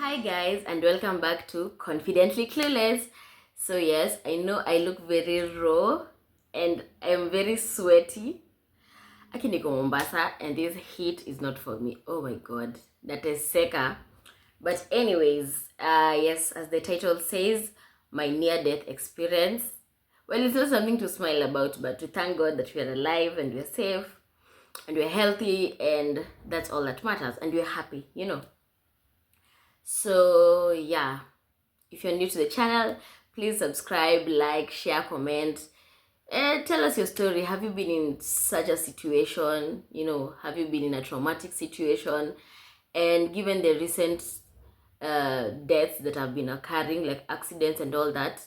Hi guys, and welcome back to Confidently Clueless. So yes, I know I look very raw and I'm very sweaty. Aki niko Mombasa and this heat is not for me. Oh my god, that is seka. But anyways, yes, as the title says, my near-death experience. Well, it's not something to smile about, but to thank God that we are alive and we're safe and we're healthy, and that's all that matters, and we're happy, So yeah, if you're new to the channel, please subscribe, like, share, comment, and tell us your story. Have you been in such a situation? Have you been in a traumatic situation? And given the recent deaths that have been occurring, like accidents and all that,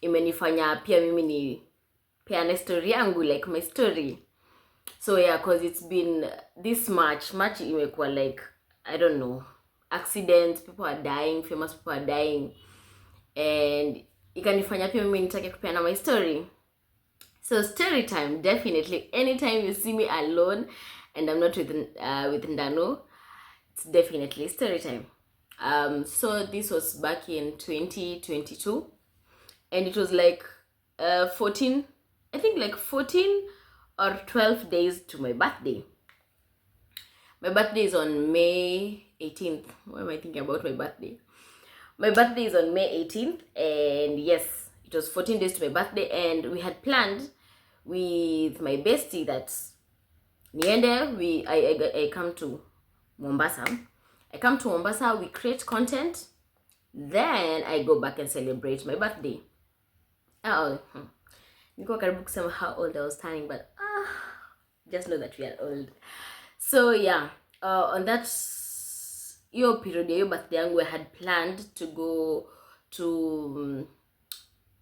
imenifanya pia mimi ni peane story yangu, like my story. So yeah, because it's been this much imekuwa like, I don't know, accidents, people are dying, famous people are dying, and ikanifanya pia mimi nitake kupeana my story. So story time, definitely. Anytime you see me alone and I'm not with Ndano, it's definitely story time. So this was back in 2022, and it was like 14 or 12 days to my birthday. My birthday is on May 18th. Why am I thinking about my birthday? My birthday is on May 18th, and yes, it was 14 days to my birthday, and we had planned with my bestie that niende, I come to Mombasa. We create content, then I go back and celebrate my birthday. Niko karibu kusema how old I was turning, but just know that we are old. So yeah, on that period, your birthday yangu, I had planned to go to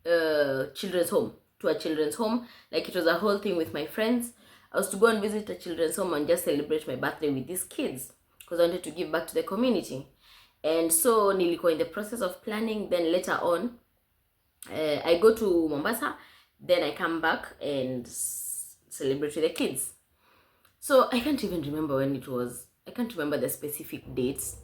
a children's home. Like, it was a whole thing with my friends. I was to go and visit a children's home and just celebrate my birthday with these kids, because I wanted to give back to the community. And so nilikuwa in the process of planning. Then later on, I go to Mombasa, then I come back and celebrate with the kids. So I can't even remember when it was. I can't remember the specific dates.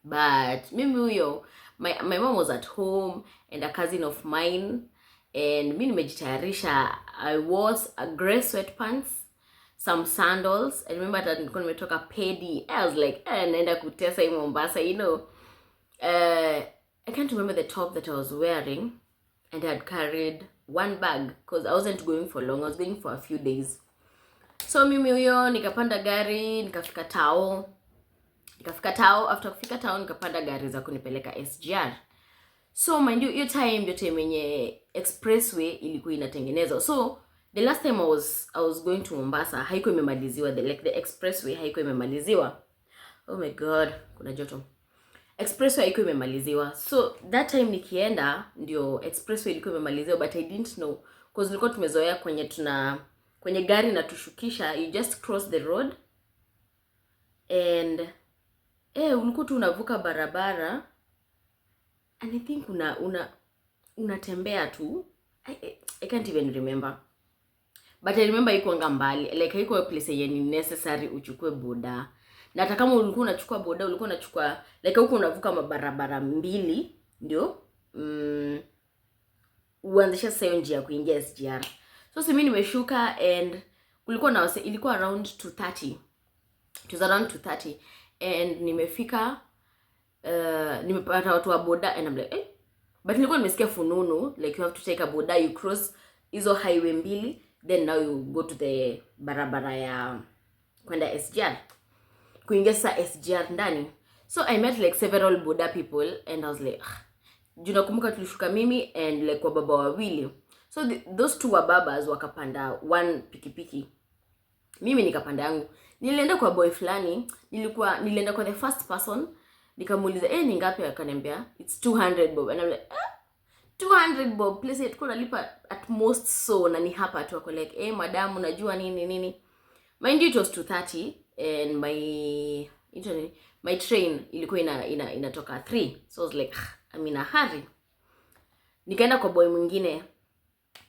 But my mom was at home, and a cousin of mine, and mimi nimejitayarisha. I wore a gray sweatpants, some sandals. I remember that nilikuwa nimetoka pedi. I was like, naenda kutesa in Mombasa, I can't remember the top that I was wearing, and I had carried one bag because I wasn't going for long. I was going for a few days. So mimi huyo nikapanda gari, nikafika tao. After kufika tao nikapanda gari za kunipeleka SGR. So mind you, hiyo time ndio time yenye expressway ilikuwa inatengenezwa. So the last time I was going to Mombasa, haikuwa imemaliziwa, the expressway haikuwa imemaliziwa. Oh my god, kuna joto. Expressway haikuwa imemaliziwa. So that time nikienda ndio expressway ilikuwa imemaliziwa, but I didn't know because nilikuwa tumezoea kwenye gari na tushukisha, you just cross the road and ulikuwa tu unavuka barabara, and I think unatembea tu. I can't even remember, but I remember iko mbali, like haiko place yenye necessary uchukue boda. Na hata kama ulikuwa unachukua boda, ulikuwa unachukua like huko unavuka mabarabara mbili ndio uanzisha sasa njia kuingia SGR. So mimi nimeshuka, and ilikuwa around 2:30. It was around 2:30, and nimefika, nimepata watu wa boda, and I'm like, but nilikuwa nimesikia fununu like you have to take a boda, you cross hizo highway mbili, then now you go to the barabara ya kwenda SGR, kuingia sasa SGR ndani. So I met like several boda people, and I was like, nakumbuka tulishuka mimi and like wababa wawili. So those two wababas wakapanda one pikipiki, mimi nikapanda yangu. Nilienda kwa boy fulani, nilienda kwa the first person, nikamuuliza ni ngapi? Akaniambia it's 200 bob, and I'm like 200 bob, please it kuna lipa at most, so na ni hapa tu. Ako like madam, unajua nini. Mind you, it was 2:30, and my train ilikuwa inatoka 3, so I was like I'm in a hurry. Nikaenda kwa boy mwingine,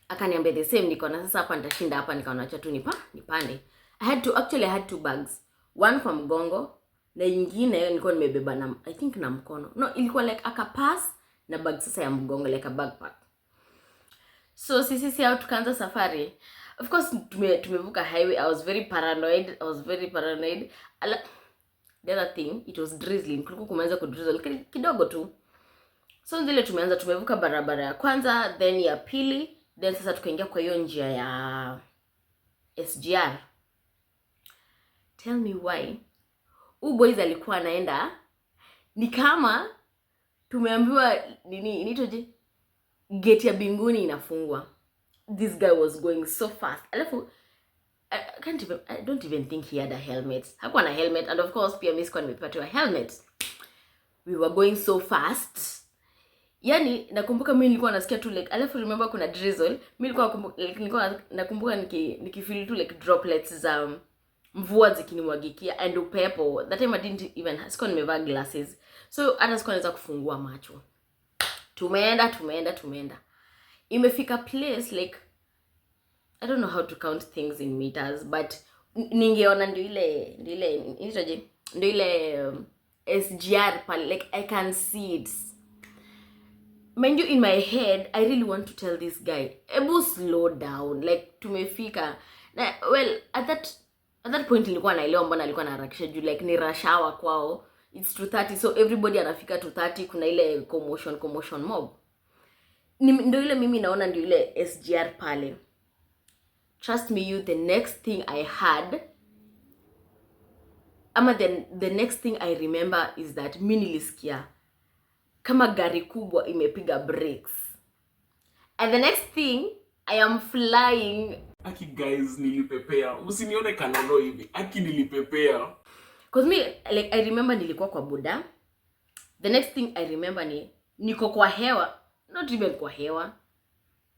akaniambia the same. Nikaona sasa hapa nitashinda hapa, nikaona acha tu nipande. I had two bags, one kwa mgongo na ingine nilikuwa nimebeba na I think na mkono. No, ilikuwa like akapass na bag sasa ya mgongo, like a backpack. So sisi hao tukaanza safari. Of course tumevuka highway. I was very paranoid. The other thing, it was drizzling. Kulikuwa kumeanza kudrizzle kidogo tu. So zile tumevuka barabara ya kwanza, then ya pili, then sasa tukaingia kwa hiyo njia ya SGR. Tell me why. Boys alikuwa anaenda ni kama tumeambiwa nini inaitwaje, gate ya binguni inafungwa. This guy was going so fast. Alafu I don't even think he had a helmet. Hakuwa na helmet, and of course pia mimi sikuwa nimepatiwa helmet. We were going so fast. Yani nakumbuka mimi nilikuwa nasikia tu like, alafu remember kuna drizzle. Mimi nilikuwa nakumbuka nikifeel tu like droplets za mvua zikinimwagikia and upepo. That time I didn't even sikuwa nimevaa glasses. So hata sikuwa naweza kufungua macho. Tumeenda. Imefika place like I don't know how to count things in meters, but ningeona ndio ile SGR pale, like I can see it. Mind you, in my head I really want to tell this guy, ebu slow down, like tumefika. Well, at that point nilikuwa naelewa mbona alikuwa anaharakisha juu like ni rush hour kwao. It's 2:30, so everybody anafika 2:30, kuna ile commotion mob. Ndio ile mimi naona ndio ile SGR pale. Trust me you, the next thing I had, the next thing I remember is that mimi nilisikia kama gari kubwa imepiga brakes. And the next thing, I am flying. Aki guys, nilipepea. Usinione kanono hivi. Aki nilipepea. Cause me, like I remember nilikuwa kwa boda. The next thing I remember niko kwa hewa. Not even kwa hewa.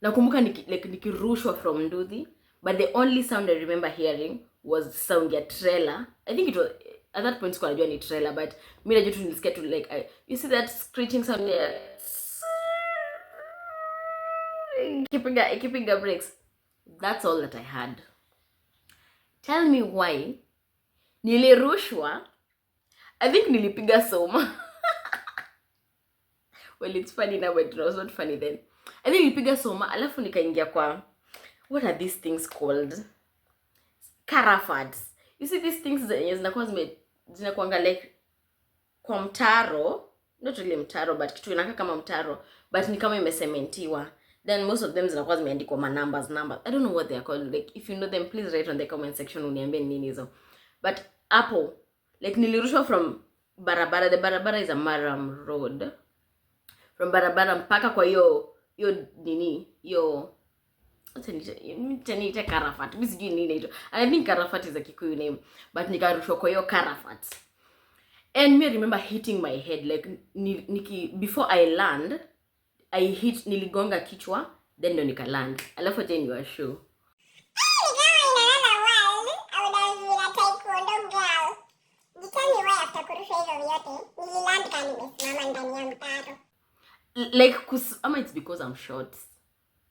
Nakumbuka nikirushwa from Nduthi. But the only sound I remember hearing was sound ya trailer. I think it was, at that point sikuwa najua ni trailer, but mimi najua tu nilisikia tu like, you see that screeching sound, keeping the brakes. That's all that I had. Tell me why nilirushwa. I think nilipiga soma. Well, it's funny now, but it was not funny then. I think nilipiga soma, alafu nikaingia kwa, what are these things called? Carafats. You see these things zinakuanga like kwa mtaro, not really mtaro, but kitu inakaa kama mtaro, but ni kama imesementiwa. Then most of them zinakuwa zimeandikwa numbers. I don't know what they are called. Like if you know them, please write on the comment section uniambie nini hizo. But hapo like nilirushwa from barabara. The barabara is a Maram road. From barabara mpaka kwa hiyo Tenite Carafat. Mimi sijui nini inaitwa. I think Carafat is a Kikuyu name, but nikarushwa kwa hiyo Carafat. And me remember hitting my head like before I land, niligonga kichwa, then ndo nika land. Alafu tena ni wa show. Like it's because I'm short.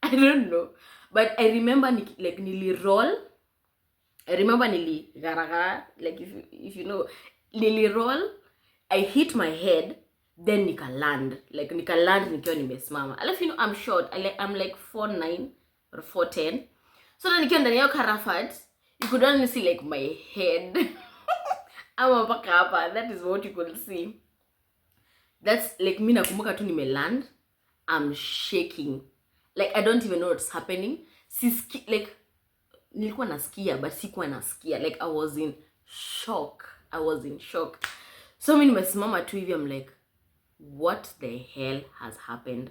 I don't know. But I remember nili-roll. I remember nili-gara-gara. Like if you know, nili-roll. I hit my head. Then nika-land. Like nika-land nikiwa nimesimama. Alafu you know, I'm short. I'm like 4'9" or 4'10". So then nikiwa ndani ya Carafat, you could only see like my head. Ama mpaka hapa. That is what you could see. That's like mimi nakumbuka tu nimeland. I'm shaking. Like I don't even know what's happening. Like nilikuwa nasikia but sikuwa nasikia. Like I was in shock. So mimi nimesimama tu hivi, I'm like, what the hell has happened?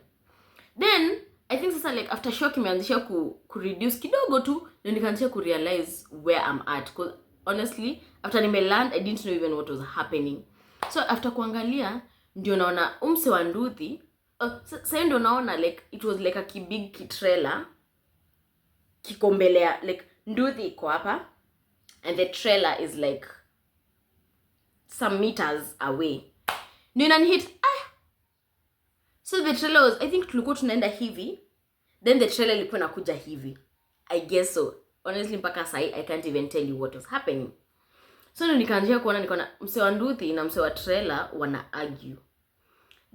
Then I think sasa like after shock imeanzisha ku reduce kidogo tu, ndio nikaanza ku realize where I'm at, because honestly after nimeland I didn't know even what was happening. So after kuangalia ndio naona umse wa Nduthi. Sasa ndio naona like it was like a big trailer kiko mbele ya like Nduthi iko hapa and the trailer is like some meters away. Ndio inanihit. So the trailer was, I think tulikuwa tunaenda hivi, then the trailer ilikuwa inakuja hivi. I guess so. Honestly mpaka sai I can't even tell you what was happening. So ndio nikaanzia kuona nikaona mse wa Nduthi na mse wa trailer wana argue.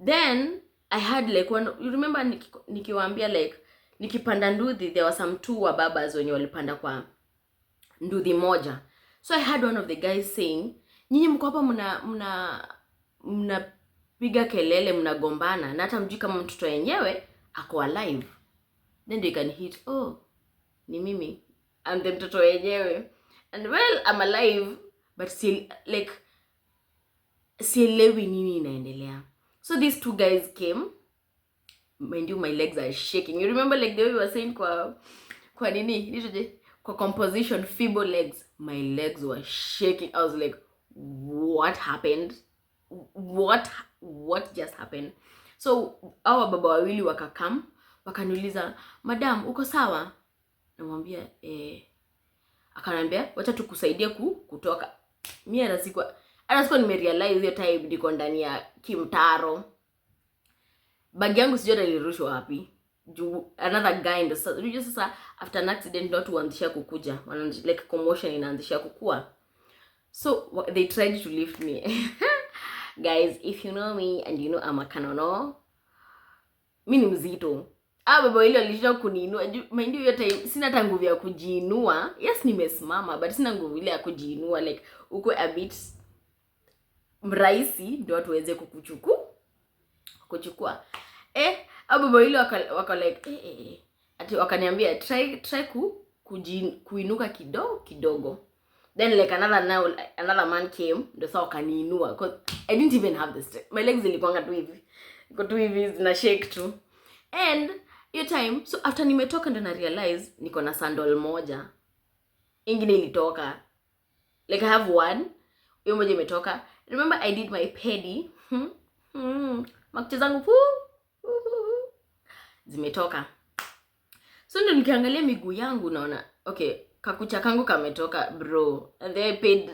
Then I had like one, you remember nikiwaambia like nikipanda Nduthi there were some two wa babas wenye walipanda kwa Nduthi moja. So I had one of the guys saying, nyinyi mko hapa mna piga kelele, mnagombana na hata mjui kama mtoto wenyewe ako alive. Then they can hit, oh, ni mimi, I'm the mtoto wenyewe. And well, I'm alive, but still like sielewi nini inaendelea. So these two guys came. Mind you, my legs are shaking. You remember like the way we were saying kwa nini? Kwa composition, feeble legs. My legs were shaking. I was like, what happened? What just happened? So our baba wawili wakakam, wakaniuliza, madam, uko sawa? Namwambia akanambia wacha tukusaidie kutoka. Mimi anasikuwa nimerealize hiyo time niko ndani ya kimtaro. Bag yangu sijui nilirushwa wapi. Another guy ndo sasa after an accident not huanzisha kukuja. Like commotion inaanzisha kukua. So they tried to lift me. Guys, if you know me and you know I'm a kanono, mimi ni mzito. Baba ile alishinda kuniinua. Mind you, hiyo time sina hata nguvu ya kujiinua. Yes, nimesimama but sina nguvu ile ya kujiinua, like uko a bit mraisi ndio watu waweze kuchukua. Baba ile waka like ati wakaniambia try kuinuka kidogo. Then like another man came, ndio sawa kaniinua because I didn't even have the strength. My legs zilikuwa tu hivi. Iko tu hivi zina shake tu. And your time, so after nimetoka ndo na realize niko na sandal moja. Ingine ilitoka. Like I have one, hiyo moja imetoka. Remember I did my pedi. Makucha zangu zimetoka. So ndo nikiangalia miguu yangu naona, okay, kakucha kangu kametoka bro. And then I paid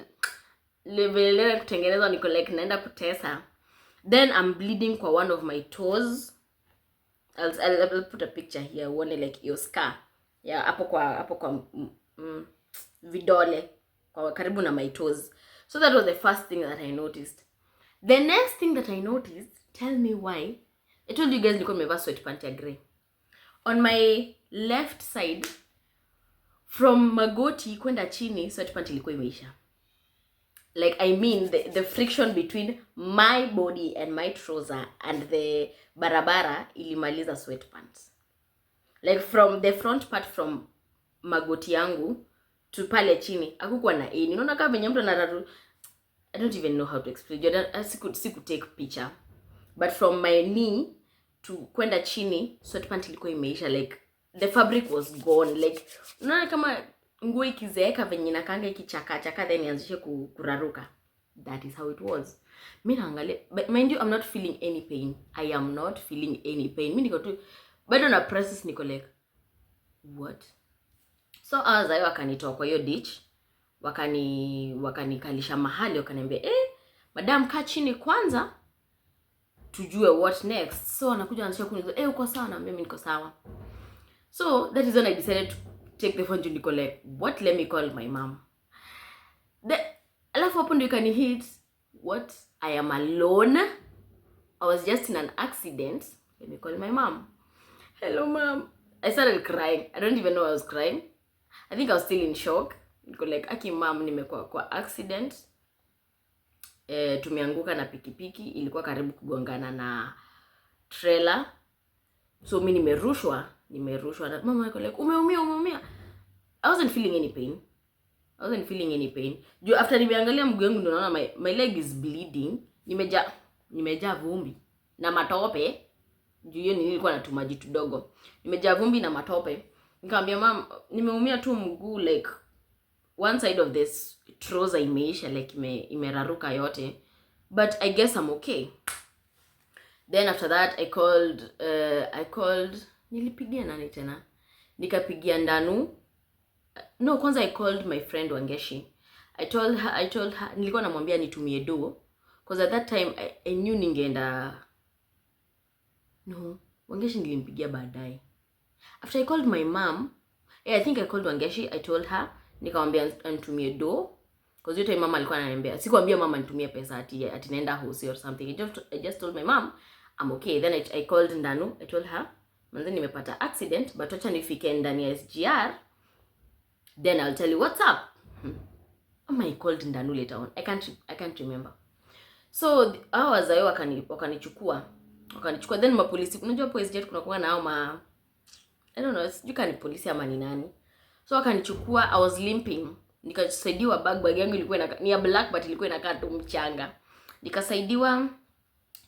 level kutengeneza, niko like naenda kutesa. Then I'm bleeding kwa one of my toes. I'll put a picture here. Uone like your scar. Yeah, hapo kwa vidole kwa karibu na my toes. So that was the first thing that I noticed. The next thing that I noticed, tell me why. I told you guys nilikuwa nimevaa sweatpants ya grey. On my left side from magoti kwenda chini sweatpants ilikuwa imeisha. Like I mean the friction between my body and my trouser and the barabara ilimaliza sweatpants. Like from the front part from magoti yangu to pale chini hakukuwa na any. Unaona kama venye mtu anararu, I don't even know how to explain. Siku take picture. But from my knee to kwenda chini sweatpants ilikuwa imeisha. Like the fabric was gone. Like unaona kama nguo ikizeeka venye nakanga ikichaka then ianzishe kuraruka. That is how it was. Mimi naangalia, but mind you, I'm not feeling any pain. I am not feeling any pain. Mimi niko tu bado na process, niko like what? So azayo wakanitoa kwa hiyo ditch, wakanikalisha mahali, wakaniambia madam kaa chini kwanza tujue what next. So anakuja anasema kuniuliza uko sawa? Na mimi niko sawa. So that is when I decided to take the phone to Nico, like, what? Let me call my mom. Alafu hapo ndio ikani hit, what? I am alone. I was just in an accident. Let me call my mom. Hello, mom. I started crying. I don't even know I was crying. I think I was still in shock. Niko like, aki mom, nimekuwa kwa accident. Tumeanguka na pikipiki. Ilikuwa karibu kugongana na trailer. So mimi nimerushwa na mama yako like umeumia. I wasn't feeling any pain. Juu after nimeangalia mguu wangu ndo naona my leg is bleeding. Nimejaa vumbi na matope. Juu hiyo nilikuwa na tumaji tudogo. Nimejaa vumbi na matope. Nikamwambia mama, nimeumia tu mguu, like one side of this trouser imeisha, like imeraruka yote. But I guess I'm okay. Then after that I called nilipigia nani tena? Nikapigia Ndanu. No, kwanza I called my friend Wangeshi. I told her nilikuwa namwambia nitumie do because at that time I knew ningeenda. No, Wangeshi nilimpigia baadaye. After I called my mom, I think I called Wangeshi. I told her nikamwambia nitumie do Because yote mama alikuwa ananiambia, sikuambia mama nitumie pesa ati naenda hosi or something. I just told my mom I'm okay. Then I called Ndanu. I told her, manze nimepata accident, but wacha nifike ndani ya SGR, then I'll tell you what's up. I called Ndanu later on. I can't remember. So hao wazae wakanichukua. Then mapolisi, unajua hapo SGR kuna kuwa na hao I don't know, sijui kama ni polisi ama ni nani. So wakanichukua, I was limping. Nikasaidiwa bag yangu ilikuwa ni ya black but ilikuwa inakaa tu mchanga. Nikasaidiwa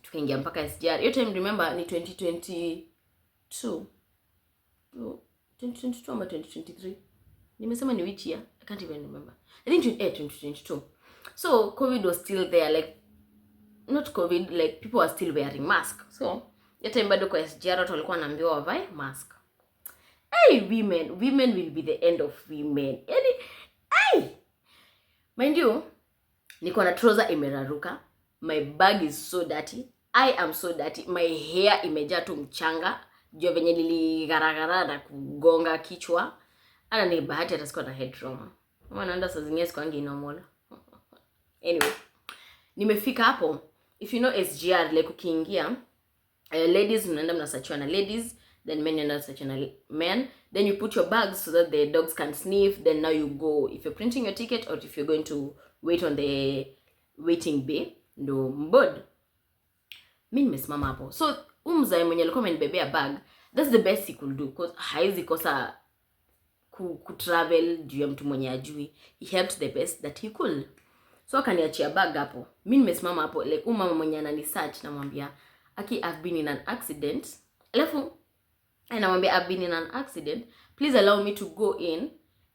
tukaingia mpaka SGR. Hiyo time remember ni 2022. 2022 ama 2023. Nimesema ni which year? I can't even remember. I think 2022. So COVID was still there, like not COVID, like people were still wearing mask. So hiyo time bado kwa SGR watu walikuwa wanaambiwa wavae mask. Hey, women will be the end of women. Yani, hey! Mind you, niko na trouser imeraruka. My bag is so dirty. I am so dirty. My hair imejaa tu mchanga. Jua venye niligaragara na kugonga kichwa. Ana ni bahati hata sikuwa na head trauma. Mama naenda saa zingine sikuangi normal. Anyway, nimefika hapo. If you know SGR, like ukiingia, ladies mnaenda mnasachiwa na ladies, then men mnaenda mnasachiwa na men, then you put your bags so that the dogs can sniff, then now you go. If you're printing your ticket or if you're going to wait on the waiting bay, ndo mbod. Mimi nimesimama hapo. So mzae mwenye alikuwa amenibebea bag, that's the best he could do, because haizi kosa ku travel juu ya mtu mwenye ajui. He helped the best that he could. So akaniachia bag hapo. Mimi nimesimama hapo, like mama mwenye anani search namwambia, "Aki, I've been in an accident." Alafu anamwambia, "I've been in an accident. Please allow me to go in.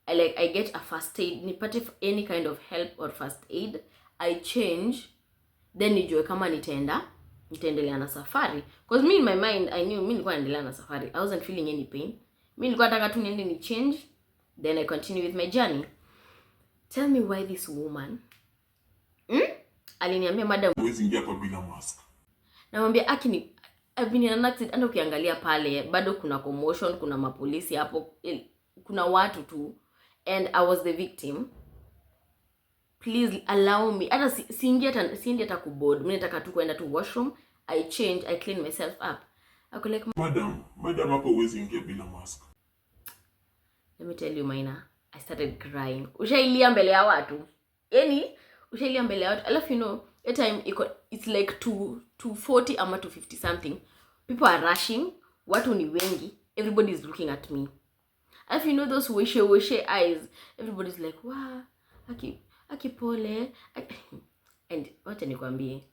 I get a first aid. Nipate any kind of help or first aid. I change. Then nijue kama nitaendelea na safari." Because me in my mind, I knew mimi nilikuwa naendelea na safari. I wasn't feeling any pain. Mimi nilikuwa nataka tu niende ni change, then I continue with my journey. Tell me why this woman aliniambia, "Madam, huwezi ingia hapa bila mask." Namwambia, "Aki, I've been in an accident." Ando ukiangalia pale bado kuna commotion, kuna mapolisi hapo, kuna watu tu, and I was the victim. Please allow me. Hata siingi hata kuboard. Mimi nataka tu kwenda tu washroom, I change, I clean myself up. Ako like, Madam, hapa huwezi ingia bila mask." Let me tell you, Maina, I started crying. Ushailia mbele ya watu. Ushailia mbele ya watu. Alafu, you know, at time it's like 240 ama 250 something. People are rushing. Watu ni wengi. Everybody is looking at me. Alafu, you know, those wishy eyes. Everybody's like, "Wow, aki pole." And wacha nikwambie,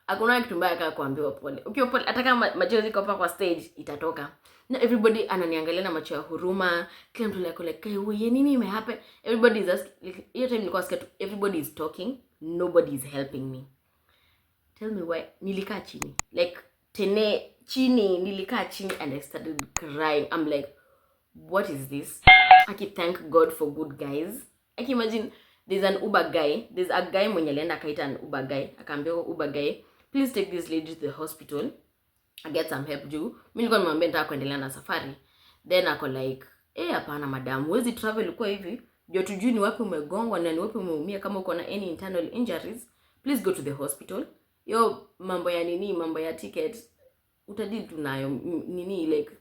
hakuna kitu mbaya kama kuambiwa pole. Ukiwa pole, hata kama machozi iko hapa kwa stage itatoka. Na everybody ananiangalia na macho ya huruma. Kila mtu like, "Wewe nini imehappen?" Everybody is asking. Hiyo time nilikuwa scared. Everybody is talking. Nobody is helping me. Tell me why. Nilikaa chini. Like nilikaa chini and I started crying. I'm like, what is this? I can thank God for good guys. I can imagine there's an Uber guy. There's a guy mwenye alienda akaita an Uber guy. Akaambia Uber guy, "Please take this lady to the hospital. I get some help juu." Mimi nilikuwa nimwambia nataka kuendelea na safari. Then ako like, "Hapana madam, huwezi travel kwa hivi. Ndio tujui ni wapi umegongwa na ni wapi umeumia, kama uko na any internal injuries. Please go to the hospital. Yo mambo ya ticket utadili tunayo, like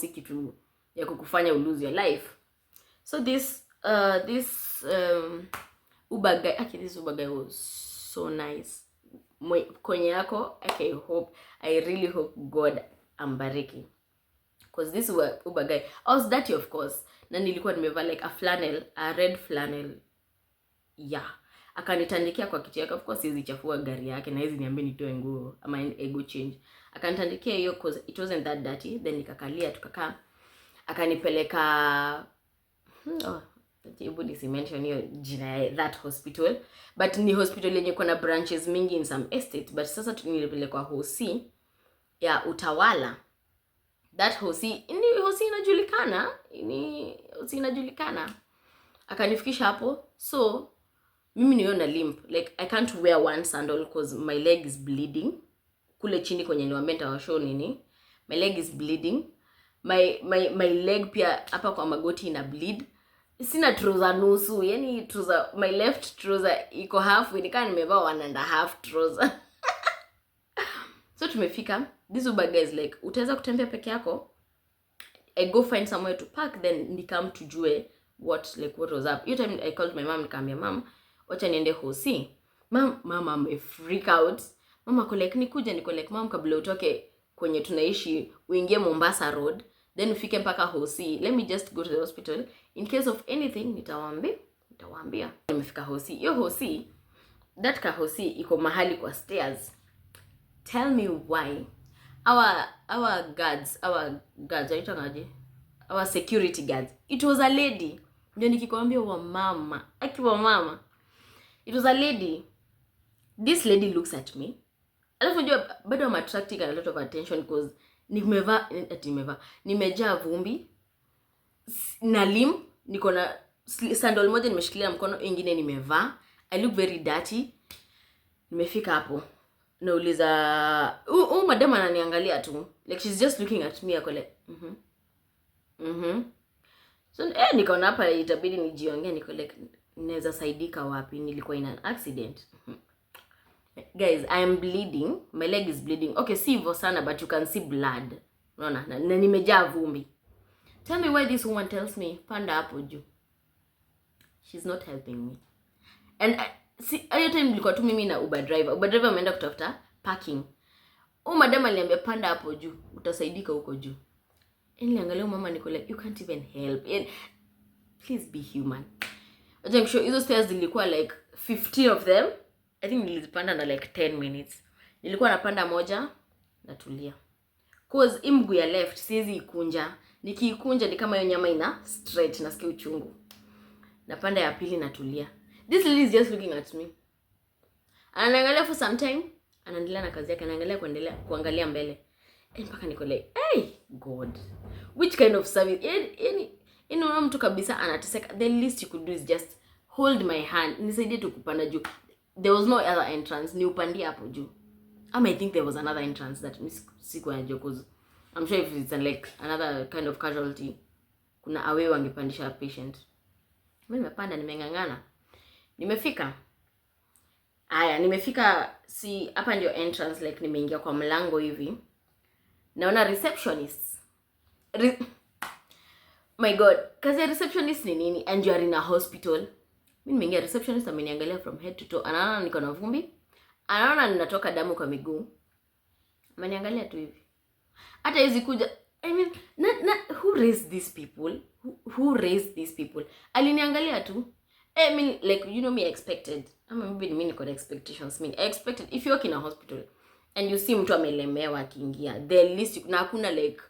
si kitu ya kukufanya lose your life." So this Uber guy, this Uber guy was so nice. Kwenye yako, I really hope God ambariki. Because this Uber guy, I was dirty of course. Na nilikuwa nimevaa like a red flannel. Yeah. Akanitandikia kwa kiti yake. Of course hizi chafua gari yake na hizi niambie nitoe nguo ama ego change. Akanitandikia hiyo cause it wasn't that dirty. Then nikakalia tukakaa. Akanipeleka hebu nisimention hiyo jina ya that hospital, but ni hospital yenye kuna branches mingi in some estate. But sasa nilipelekwa hosi ya Utawala. That hosi inajulikana. Akanifikisha hapo. So mimi niona limp, like I can't wear one sandal because my leg is bleeding. Kule chini kwenye niwambenta wa show nini, my leg is bleeding. My leg pia hapa kwa magoti ina bleed. sina trouser nusu, yani trouser, my left trouser iko halfway, nikaa nimevaa 1.5 trouser. So tumefika, this Uber guy is like, utaweza kutembea peke yako? I go find somewhere to park, then nikam tujue what was up. Hiyo time I called my mom, nikamwambia mom, wacha niende hosi. Mama me freak out. Mama ko like nikuja, niko like mom, kabla utoke kwenye tunaishi uingie Mombasa Road, then ufike mpaka hosi. Let me just go to the hospital in case of anything, nitawaambia. Nimefika hosi. Hiyo hosi, that ka hosi iko mahali kwa stairs. Tell me why our guards, our security guards, it was a lady. Ndio nikikwambia wa mama, akiwa mama, it was a lady. This lady looks at me. Alafu unajua bado I'm attracting a lot of attention because nimejaa vumbi na niko na sandal moja nimeshikilia mkono, ingine nimevaa. I look very dirty. Nimefika hapo, nauliza madam ananiangalia tu, like she's just looking at me, akole so nikaona hapa itabidi nijiongea, niko like naweza saidika wapi, nilikuwa in an accident. Guys, I am bleeding, my leg is bleeding. Okay, si hivyo sana, but you can see blood. Unaona, na nimejaa vumbi. Tell me why this woman tells me panda hapo juu. She's not helping me. And see, ayo time nilikuwa tu mimi na Uber driver ameenda kutafuta parking. Madam aliniambia panda hapo juu, utasaidika huko juu. Niliangalia mama, niko like, you can't even help. Please be human. I'm sure hizo stairs zilikuwa like 50 of them. I think nilizipanda na like 10 minutes. Nilikuwa napanda moja, natulia. Cause imgu ya left siwezi ikunja. Nikiikunja ni kama hiyo nyama ina stretch, nasikia uchungu. Napanda ya pili, natulia. This lady is just looking at me. Anaangalia for some time, anaendelea na kazi yake, anaangalia kuangalia mbele. Mpaka niko like, hey God, which kind of service? Unaona mtu kabisa anateseka. The least you could do is just hold my hand, nisaidie tu kupanda juu. There was no other entrance, ni upandie hapo juu. I think there was another entrance that siku ya jokozo. I'm sure if it's like another kind of casualty, kuna awe wangepandisha patient. Mimi nimepanda, nimengangana. Nimefika, si hapa ndio entrance, like nimeingia kwa mlango hivi. Naona receptionist. My God, kazi ya receptionist ni nini? And you are in a hospital. Mimi nimeingia, receptionist ameniangalia from head to toe. Anaona niko na vumbi. Anaona ninatoka damu kwa miguu. Ameniangalia tu hivi. Hata hizi kuja, I mean, who raised these people? Who raised these people? Aliniangalia tu. I mean, like, you know me, I expected. Maybe mimi niko na expectations. I expected if you work in a hospital and you see mtu amelemewa akiingia, the least na hakuna like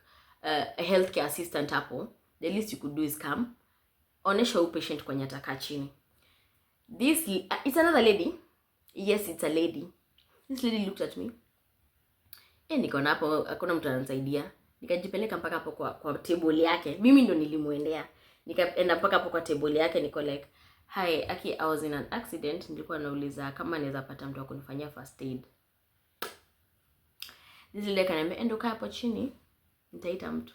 a healthcare assistant hapo, the least you could do is come, onesha huyu patient kwenye atakaa chini. This it's another lady. Yes, it's a lady. This lady looked at me. Niko na hapo, hakuna mtu ananisaidia. Nikajipeleka mpaka hapo kwa table yake. Mimi ndo nilimuendea. Nikaenda mpaka hapo kwa table yake, niko like, hi, Aki, I was in an accident. Nilikuwa nauliza kama naweza pata mtu wa kunifanyia first aid. This lady akaniambia, enda kaa hapo chini, nitaita mtu.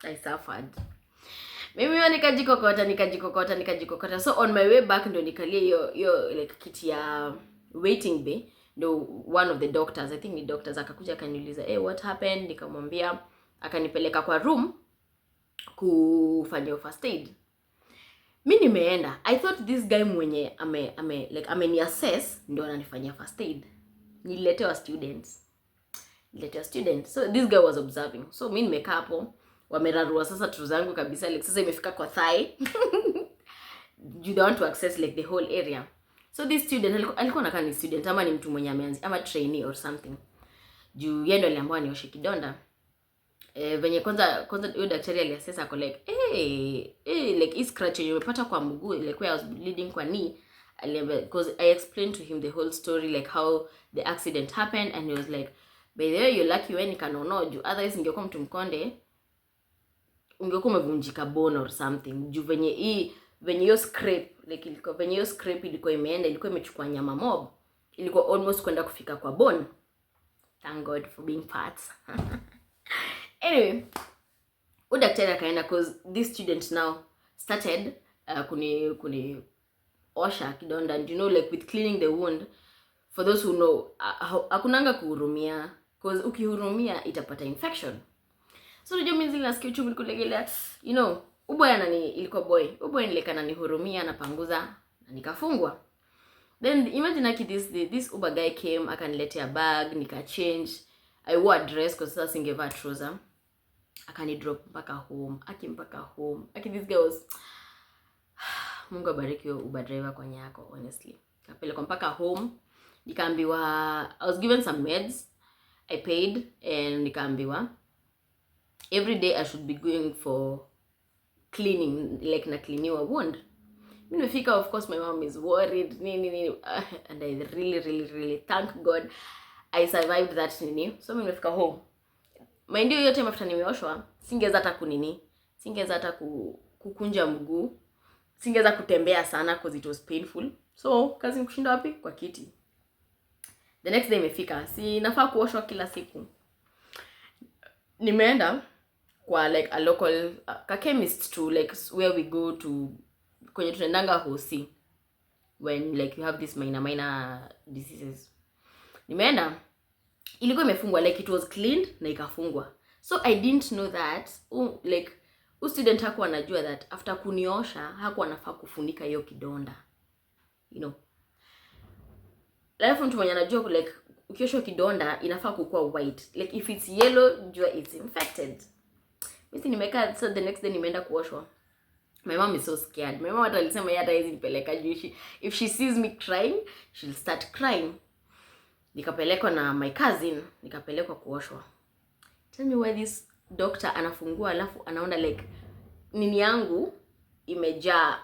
I suffered. Mimi nikajikokota. So on my way back ndo nikalia hiyo like kiti ya waiting bay. Ndo one of the doctors, I think ni doctors, akakuja akaniuliza, what happened? Nikamwambia, akanipeleka kwa room kufanya first aid. Mimi nimeenda. I thought this guy mwenye ameni assess ndo ananifanyia first aid. Niletewa students. So this guy was observing. So mimi nimekaa hapo, wamerarua sasa tu zangu kabisa, like sasa imefika kwa thigh. You don't want to access like the whole area. So this student alikuwa anakaa ni student ama ni mtu mwenye ameanza ama trainee or something. Juu yeye ndo aliambiwa nioshe kidonda. Venye kwanza huyo daktari aliassess ako like, like hii scratch nimepata kwa mguu, like where I was bleeding kwa knee. Because I explained to him the whole story, like how the accident happened, and he was like, by the way, you're lucky when kanono juu otherwise ningekuwa mtu mkonde, ungekuwa umevunjika bone or something. Juu venye hiyo scrape, like venye scrape ilikuwa imeenda, ilikuwa imechukua nyama mob, ilikuwa almost kwenda kufika kwa bone. Thank God for being parts. Anyway, Daktari akaenda cause this student now started kuni osha kidonda, and you know like with cleaning the wound, for those who know, hakunanga kuhurumia cause ukihurumia itapata infection. So unajua mimi zile nasikia uchungu kulegelea, you know, ilikuwa boy nilekana nihurumia na panguza na nikafungwa. Then imagine this Uber guy came akaniletea bag, nika change, I wore a dress cause sasa singevaa trouser, akani drop mpaka home. This guy was Mungu abariki Uber driver kwa nyako, honestly. Kapeleka mpaka home, nikaambiwa I was given some meds, I paid, and nikaambiwa every day I should be going for cleaning, like na cleaniwa wound. Mimi nimefika, of course my mom is worried, and I really thank God I survived that . So mimi nimefika home. Mind you, hiyo time after nimeoshwa, singeweza hata kukunja mguu, singeweza kutembea sana cause it was painful. So kazi nikushinda wapi? Kwa kiti. The next day imefika, si nafaa kuoshwa kila siku. Nimeenda kwa like a local chemist to like where we go to kwenye tunaendanga hosi when like you have this minor diseases. Nimeenda, ilikuwa imefungwa, like it was cleaned na ikafungwa. So I didn't know that like student hakuwa anajua that after kuniosha hakuwa anafaa kufunika hiyo kidonda, you know. Alafu mtu mwenye anajua like ukioshwa kidonda inafaa kukua white, like if it's yellow jua it's infected. Mimi nimekaa, so the next day nimeenda kuoshwa. My mom is so scared. My mom hata alisema hata hizi nipeleka juu, if she sees me crying she'll start crying. Nikapelekwa na my cousin, nikapelekwa kuoshwa. Tell me why this doctor anafungua alafu anaona like nini yangu imejaa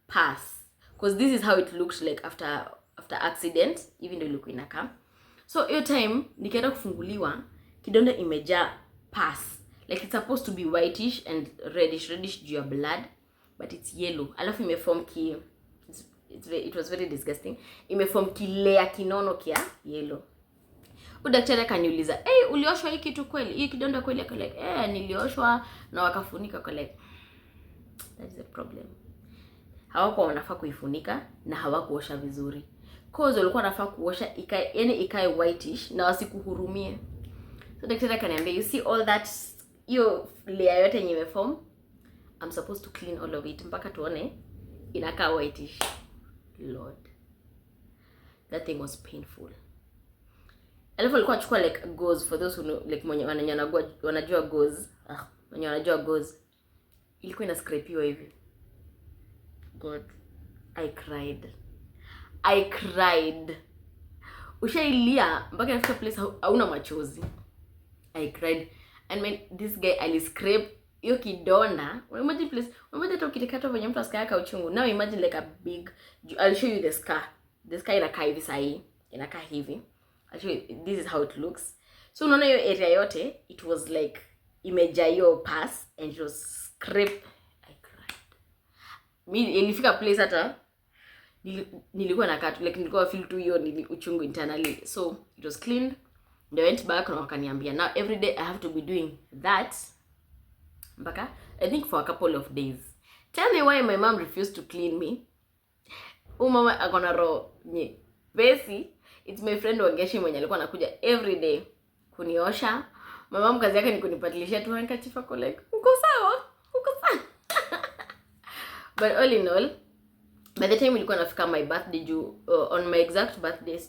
pus, because this is how it looks like after accident, even though ilikuwa inakaa. So hiyo time nikaenda kufunguliwa, kidonda imejaa pus, like it's supposed to be whitish and reddish juu ya blood, but it's yellow. Alafu imeform it was very disgusting. Imeform layer kinono kia yellow. Daktari akaniuliza, ulioshwa hii kitu kweli? Hii kidonda kweli? Like, nilioshwa na wakafunika. Kwa like, that's the problem. Hawakuwa wanafaa kuifunika na hawakuosha vizuri. Cause walikuwa wanafaa kuosha ikae whitish na wasikuhurumie. So daktari akaniambia, you see all that, hiyo layer yote yenye imeform, I'm supposed to clean all of it mpaka tuone inakaa whitish. Lord, that thing was painful. Alafu alikuwa achukua like gauze, for those who know, like mwenye wanajua gauze, mwenye wanajua gauze, ilikuwa ina scrapiwa hivi. God, I cried. Ushailia mpaka after place hauna machozi. I cried, and this guy aliscrape hiyo kidonda. Imagine place, hata ukitikata venye mtu askaya uchungu. Now imagine like a big, I'll show you the scar. The scar inakaa hivi sahi, inakaa hivi. I'll show you, this is how it looks. So unaona hiyo area yote, it was like imejaa hiyo pus and it was scraped. I cried. Mimi ilifika place hata nilikuwa nakaa like nilikuwa feel tu hiyo uchungu internally. So it was cleaned. They went back na wakaniambia, now every day I have to be doing that mpaka I think for a couple of days. Tell me why my mom refused to clean me. Mama akona roho nyepesi. It's my friend Wangeshi mwenye alikuwa anakuja every day kuniosha. My mom kazi yake ni kunipatilisha tu handkerchief ako like, uko sawa? But all in all, by the time ilikuwa nafika my birthday, on my exact birthday,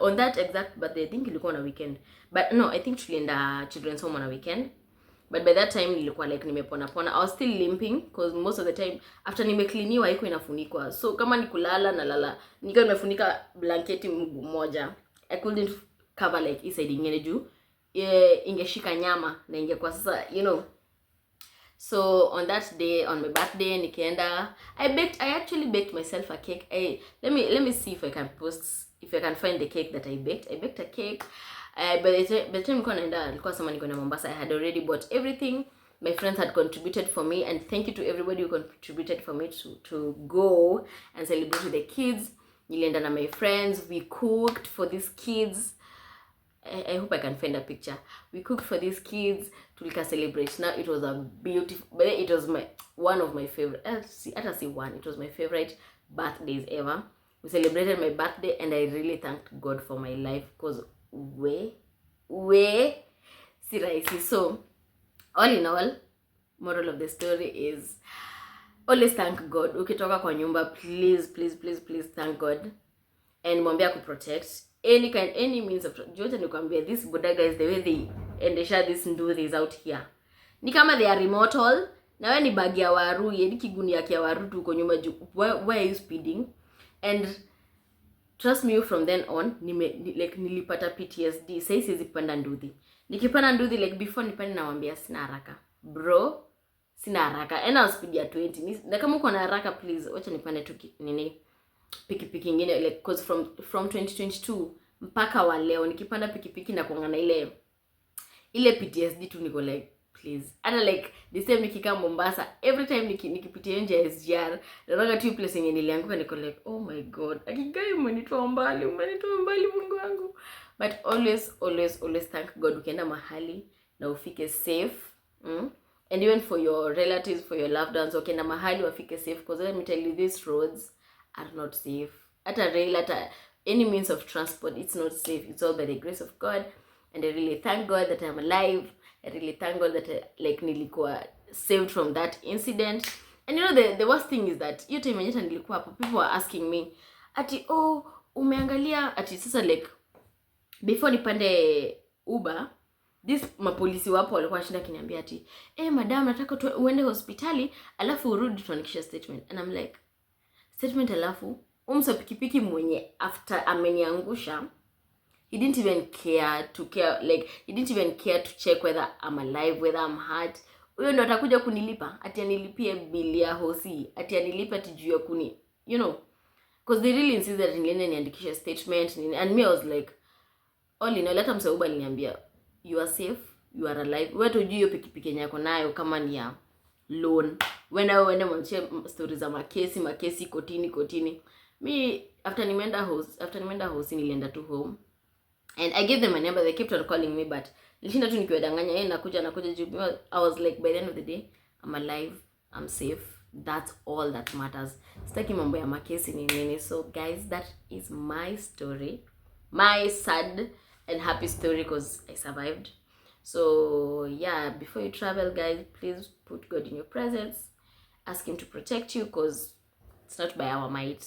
on that exact birthday, I think ilikuwa na weekend. But no, I think tulienda children's home on a weekend. But by that time nilikuwa like nimepona. I was still limping because most of the time after nimecleaniwa haiko inafunikwa. So kama nikulala na lala, nilikuwa nimefunika blanketi mguu moja. I couldn't cover like hii side nyingine juu ingeshika nyama na ingekuwa sasa, you know. So on that day, on my birthday, nikaenda, I actually baked myself a cake. Let me see if I can find the cake that I baked. I baked a cake. By the time nilikuwa sema niko na Mombasa, I had already bought everything. My friends had contributed for me, and thank you to everybody who contributed for me to go and celebrate with the kids. Nilienda na my friends, we cooked for these kids. I hope I can find a picture. We cooked for these kids to celebrate. Now it was a beautiful, but it was one of my favorite. It was my favorite birthdays ever. We celebrated my birthday, and I really thanked God for my life, because siraisi. So all in all, moral of the story is always thank God. Ukitoka kwa nyumba, please thank God, and mwambia ku protect any means of jote. Nikwambia, this Buddha guys, the way they endesha this Nduthi out here, ni kama they are immortal. Na wewe ni bagi ya waru, yedi kigunia kia waru tu uko nyuma. Why are you speeding? And trust me, from then on nilipata PTSD. Sasa siwezi kupanda Nduthi. Nikipanda Nduthi, like before nipande, nawaambia sina haraka bro, sina haraka, and I'll speed ya 20. Na kama uko na haraka, please wacha nipande tu pikipiki nyingine, like cause from 2022 mpaka wa leo nikipanda pikipiki na kuangana ile PTSD tu, niko like please. Hata like the same nikikaa Mombasa, every time nikipitia nje ya SGR, naona tu place yenye nilianguka, niko like oh my God, akigai umenitoa mbali Mungu wangu. But always thank God. Ukienda mahali na ufike safe, and even for your relatives, for your loved ones, ukienda mahali wafike safe, because let me tell you, these roads are not safe. At a rail, at any means of transport, it's not safe. It's all by the grace of God, and I really thank God that I'm alive. I really thank God that nilikuwa saved from that incident. And you know, the worst thing is that hiyo time yenyewe nilikuwa hapo, people were asking me ati umeangalia ati sasa, like before nipande Uber, this mapolisi wapo walikuwa shinda kiniambia ati madam, nataka uende hospitali alafu urudi tuandikishe statement. And I'm like, statement alafu umsa pikipiki mwenye after ameniangusha, he didn't even care to check whether I'm alive, whether I'm hurt. Huyo ndo atakuja kunilipa ati anilipie bili ya hosi, ati anilipa tijua kuni, you know, because they really insist that niliende niandikishe statement. And me, I was like, all in all, hata msa Uber aliniambia, you are safe, you are alive. Wewe tujui hiyo pikipiki yako nayo kama ni ya loan. Uende mwanche stories za makesi kotini. Me, after nimeenda house nilienda to home, and I gave them my number. They kept on calling me, but nilishinda tu nikiwadanganya nakuja juu. I was like, by the end of the day, I'm alive, I'm safe. That's all that matters. Sitaki mambo ya makesi nini. So guys, that is my story, my sad and happy story, because I survived. So yeah, before you travel guys, please put God in your presence. Ask him to protect you, because it's not by our might.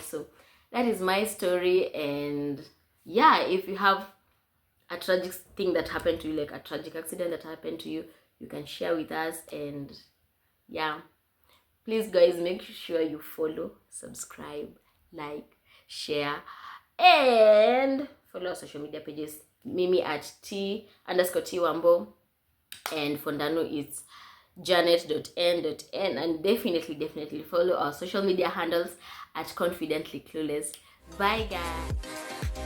So that is my story. And yeah, if you have a tragic thing that happened to you, like a tragic accident that happened to you, you can share with us. And yeah, please guys, make sure you follow, subscribe, like, share, and follow our social media pages. Mimi at T_T Wambo, and Fondano is janet.n.n. and definitely follow our social media handles at Confidently Clueless. Bye guys.